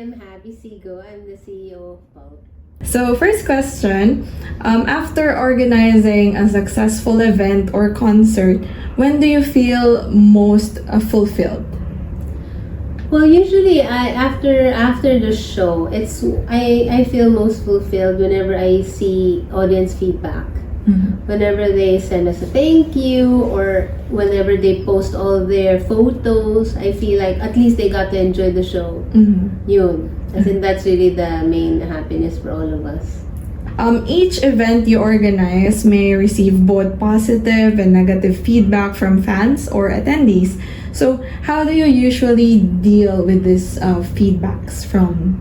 I'm Happee Sy-Go. I'm the CEO of Pulp. So, first question, after organizing a successful event or concert, when do you feel most fulfilled? Well, usually after the show, I feel most fulfilled whenever I see audience feedback. Whenever they send us a thank you, or whenever they post all their photos, I feel like at least they got to enjoy the show. Yun. I think that's really the main happiness for all of us. Each event you organize may receive both positive and negative feedback from fans or attendees. So, how do you usually deal with these feedbacks from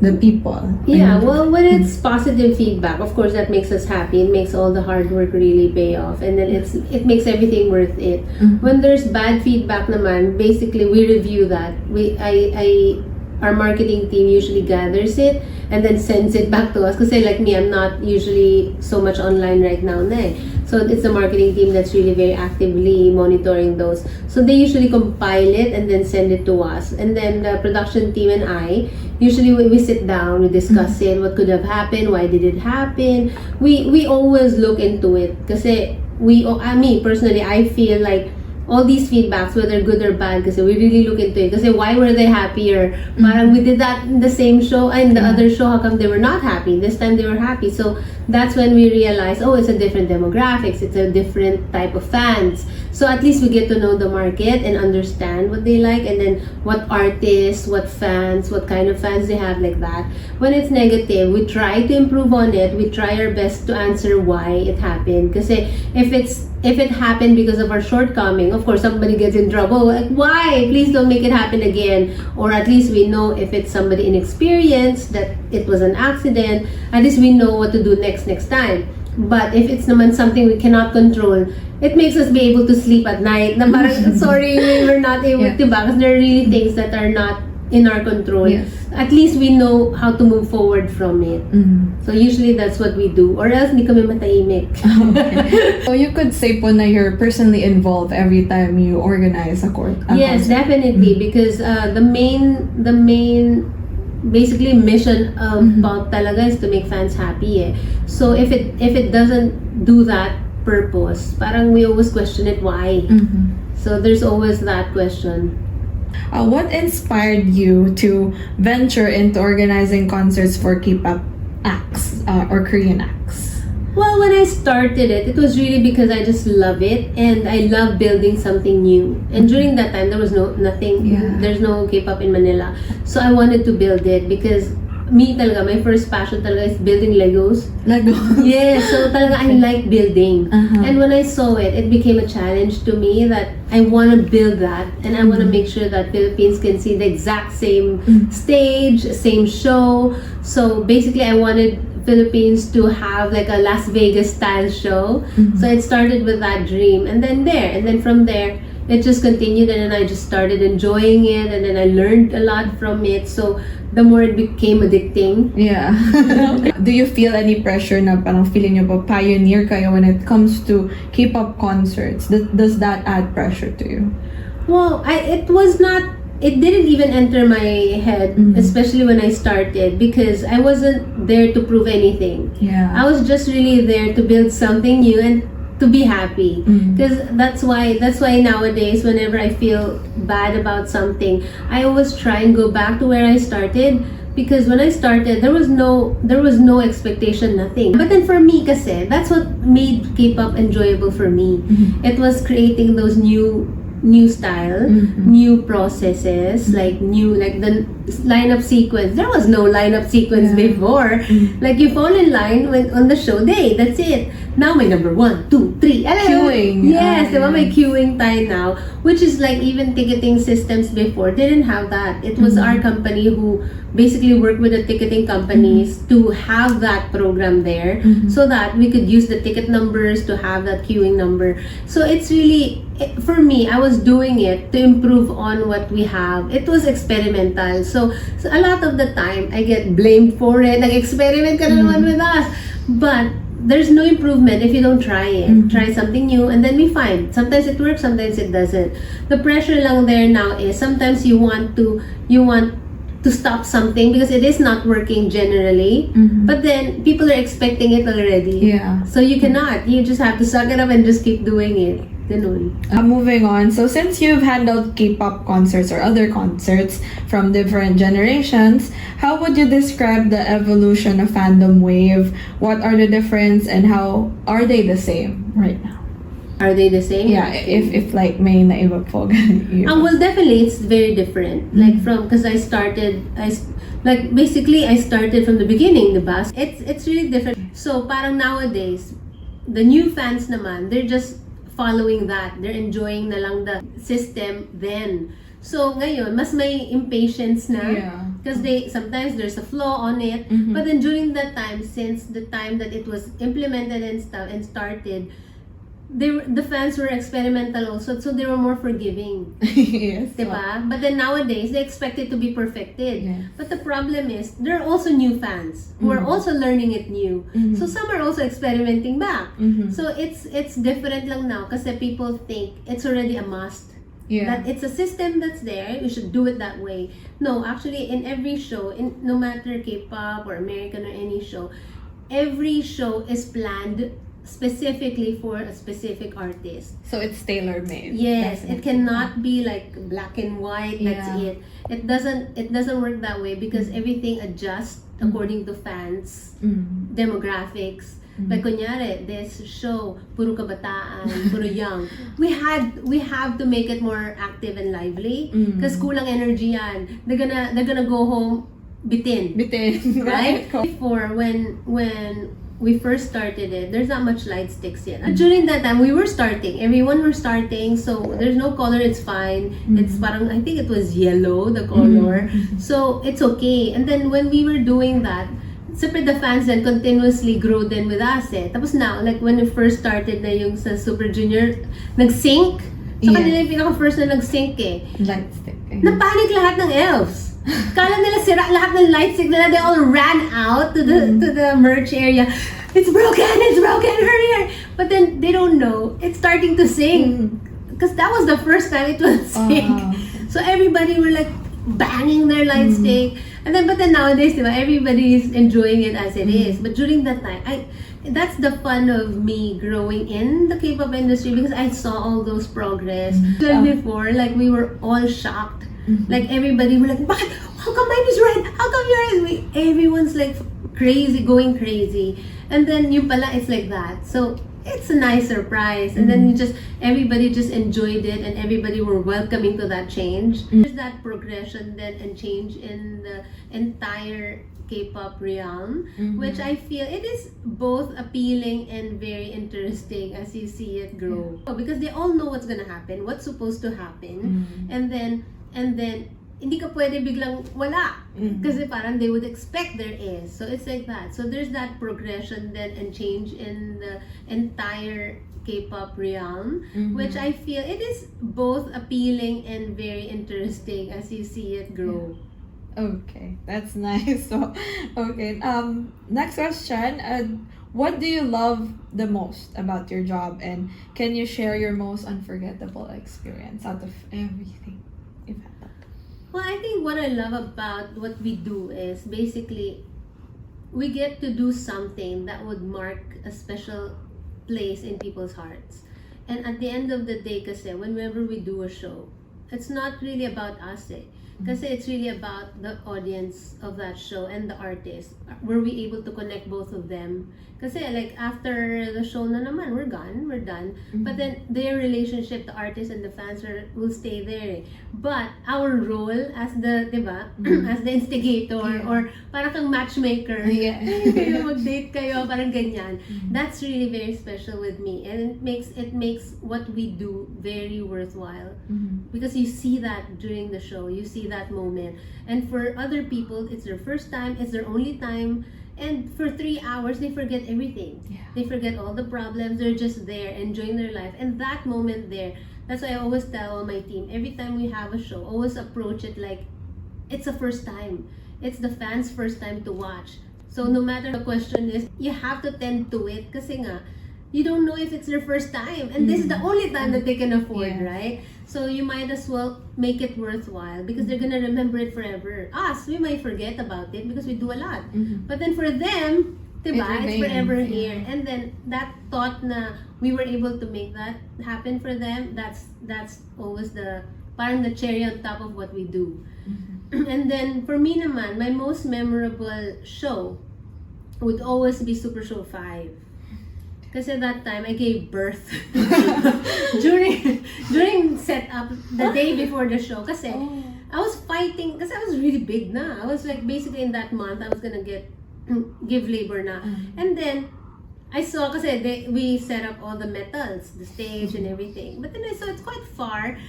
the people? Yeah, well, when it's positive feedback, of course, that makes us happy. It makes all the hard work really pay off, and then it makes everything worth it. When there's bad feedback naman, basically we review that. Our marketing team usually gathers it and then sends it back to us. Because like me, I'm not usually so much online right now. So it's the marketing team that's really very actively monitoring those. So they usually compile it and then send it to us. And then the production team and I, usually we sit down, we discuss it, what could have happened, why did it happen. We always look into it. Because me personally, I feel like all these feedbacks, whether good or bad, kasi we really look into it. Kasi why were they happier? Parang we did that in the same show, and the other show, how come they were not happy? This time they were happy. So that's when we realize, oh, it's a different demographics, it's a different type of fans. So at least we get to know the market and understand what they like, and then what artists, what fans, what kind of fans they have, like that. When it's negative, we try to improve on it. We try our best to answer why it happened. Kasi if it happened because of our shortcoming, of course somebody gets in trouble. Like, why? Please don't make it happen again. Or at least we know if it's somebody inexperienced, that it was an accident. At least we know what to do next time. But if it's naman something we cannot control, it makes us be able to sleep at night. Na parang, sorry, we were not able to, because there are really things that are not in our control. Yes. At least we know how to move forward from it. So usually that's what we do. Or else, hindi kami matahimik. Okay. So you could say po na you're personally involved every time you organize a Yes, concert. definitely. Because the main basically mission of Pulp talaga is to make fans happy. So if it doesn't do that purpose, parang we always question it, why? So there's always that question. What inspired you to venture into organizing concerts for K-pop acts or Korean acts? Well, when I started it was really because I just love it, and I love building something new. And during that time, there was nothing. There's no K-pop in Manila, so I wanted to build it because me talaga, my first passion talaga is building Legos. Yeah, so talaga I like building. And when I saw it, it became a challenge to me that I want to build that, and I want to make sure that Philippines can see the exact same stage, same show. So basically, I wanted Philippines to have like a Las Vegas style show. So it started with that dream, and then from there it just continued, and then I just started enjoying it, and then I learned a lot from it. So the more it became addicting. Yeah. Do you feel any pressure na parang feeling nyo pa pioneer kayo when it comes to K-pop concerts? Does that add pressure to you? Well, it didn't even enter my head, especially when I started, because I wasn't there to prove anything. Yeah. I was just really there to build something new and to be happy. Because that's why nowadays, whenever I feel bad about something, I always try and go back to where I started. Because when I started, there was no expectation, nothing. But then for me, kasi that's what made K-pop enjoyable for me. It was creating those new style, new processes, like the lineup sequence. There was no lineup sequence before. Like you fall in line on the show day, that's it. Now may number 1, 2, 3. Queuing. Yes, diba, may queuing time now, which is like even ticketing systems before didn't have that. It was our company who basically worked with the ticketing companies to have that program there, so that we could use the ticket numbers to have that queuing number. So it's really, for me, I was doing it to improve on what we have. It was experimental. So a lot of the time, I get blamed for it. Nag-experiment ka na naman with us. But there's no improvement if you don't try it. Try something new, and then we find. Sometimes it works, sometimes it doesn't. The pressure lang there now is sometimes you want to stop something because it is not working generally. But then people are expecting it already. Yeah. So you cannot. You just have to suck it up and just keep doing it. Ganun. Moving on, so since you've handled K-pop concerts or other concerts from different generations, how would you describe the evolution of fandom wave? What are the difference and how are they the same right now? Are they the same? Yeah, if like may naiba po. Well, definitely it's very different. Like because I started from the beginning, diba? It's really different. So parang nowadays, the new fans naman, they're just following that. They're enjoying na lang the system then. So ngayon, mas may impatience na. Yeah. Because sometimes there's a flaw on it. But then during that time, since the time that it was implemented and stuff and started, the fans were experimental also, so they were more forgiving. Yes. Diba? But then nowadays, they expect it to be perfected. Yes. But the problem is, there are also new fans who are also learning it new. So some are also experimenting back. So it's different lang now kasi people think it's already a must. Yeah. That it's a system that's there, we should do it that way. No, actually, in every show, no matter K-pop or American or any show, every show is planned specifically for a specific artist. So it's tailor-made. Yes, Definitely. it cannot be like black and white. That's Yeah. it. It doesn't work that way because everything adjusts according to fans demographics. Like kunyari, this show puro kabataan, puro young. We have to make it more active and lively because kulang energy yan. They're gonna go home bitin. Right? Before when we first started it, there's not much light sticks yet. During that time, we were starting. Everyone were starting, so there's no color, it's fine. It's parang, I think it was yellow, the color. So, it's okay. And then, when we were doing that, siyempre the fans then continuously grew then with us eh. Tapos now, like when we first started na yung sa Super Junior, nag-sync. So, kanila yung pinaka-first na nag-sync eh. Light stick. Napanik lahat ng elves. Kala nila sira lahat ng light stick nila. They all ran out to the merch area. It's broken, hurry. But then they don't know. It's starting to sing. Because that was the first time it was sing. So everybody were like banging their light stick. But then nowadays, diba, everybody is enjoying it as it is. But during that time, that's the fun of me growing in the K-pop industry because I saw all those progress. Before, like we were all shocked. Like everybody were like, "Bakit? How come mine is red? How come yours?" Everyone's like going crazy. And then yung pala, it's like that. So it's a nice surprise. And then everybody just enjoyed it and everybody were welcoming to that change. There's that progression then and change in the entire K-pop realm, which I feel it is both appealing and very interesting as you see it grow. Because they all know what's gonna happen, what's supposed to happen, and then hindi ka pwede biglang wala. Kasi parang they would expect there is. So it's like that. So there's that progression then and change in the entire K-pop realm, which I feel it is both appealing and very interesting as you see it grow. Okay, that's nice. So, okay. Next question. What do you love the most about your job, and can you share your most unforgettable experience out of everything you've had? Well, I think what I love about what we do is basically we get to do something that would mark a special place in people's hearts. And at the end of the day, kasi whenever we do a show, it's not really about us eh. Kasi it's really about the audience of that show and the artist. Were we able to connect both of them? Kasi like after the show na naman, we're done. But then their relationship, the artist and the fans will stay there. But our role as the, diba, as the instigator or parang kang matchmaker, kayo mag-date kayo, parang ganyan. That's really very special with me. And it makes what we do very worthwhile. Because you see that during the show, you see that moment. And for other people, it's their first time, it's their only time. And for 3 hours, they forget everything. They forget all the problems. They're just there, enjoying their life. And that moment there, that's why I always tell all my team, every time we have a show, always approach it like it's a first time. It's the fans' first time to watch. So no matter the question is, you have to tend to it. Kasi nga, you don't know if it's their first time. And this is the only time that they can afford, right? So you might as well make it worthwhile because they're gonna remember it forever. Us, we might forget about it because we do a lot. But then for them, diba, it's forever here. And then that thought na we were able to make that happen for them, that's always the parang the cherry on top of what we do. And then for me naman, my most memorable show would always be Super Show 5. Kasi that time I gave birth during setup the day before the show. Kasi I was fighting kasi I was really big na. I was like basically in that month I was gonna give labor na. And then I saw kasi we set up all the metals, the stage and everything. But then I saw it's quite far.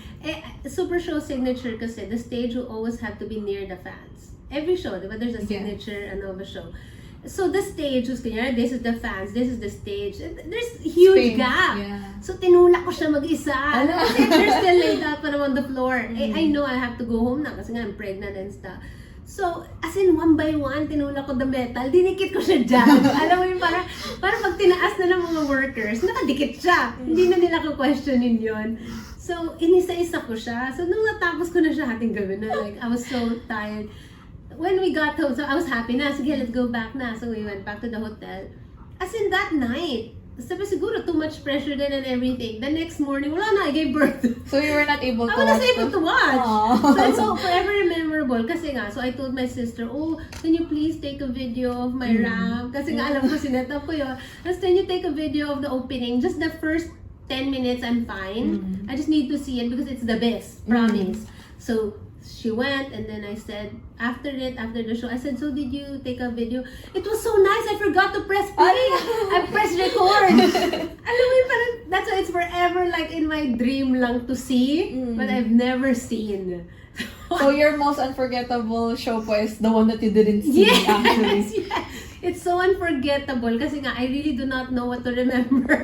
Super Show signature kasi the stage will always have to be near the fans. Every show, diba? There's a signature of a show. So the stage was clear. This is the fans. This is the stage. There's huge gap. So tinulak ko siya mag-isa. Kasi they're still laid out pa naman on the floor. I know I have to go home na kasi nga I'm pregnant and stuff. So, as in one by one, tinulak ko the metal, dinikit ko siya dyan. Alam mo yung parang pag tinaas na ng mga workers, nakadikit siya. Hindi na nila ko-questionin yun. So, inisa-isa ko siya. So, nung natapos ko na siya hating gabi na, like, I was so tired. When we got home, so I was happy na. Sige, let's go back na. So, we went back to the hotel. As in that night, sabi siguro too much pressure din and everything. The next morning, wala na, I gave birth. So you were not able to watch? I was able to watch. So it's so forever memorable. Kasi nga, so I told my sister, oh, can you please take a video of my ramp? Kasi nga, alam ko, sinetap ko yun. Tapos, can you take a video of the opening? Just the first 10 minutes, I'm fine. I just need to see it because it's the best. Promise. So, she went and then I said, after the show, I said, so did you take a video? It was so nice, I forgot to press play. I pressed record. Alam mo yun, parang, that's why it's forever like in my dream lang to see, but I've never seen. So your most unforgettable show po is the one that you didn't see actually. Yes. It's so unforgettable kasi nga, I really do not know what to remember.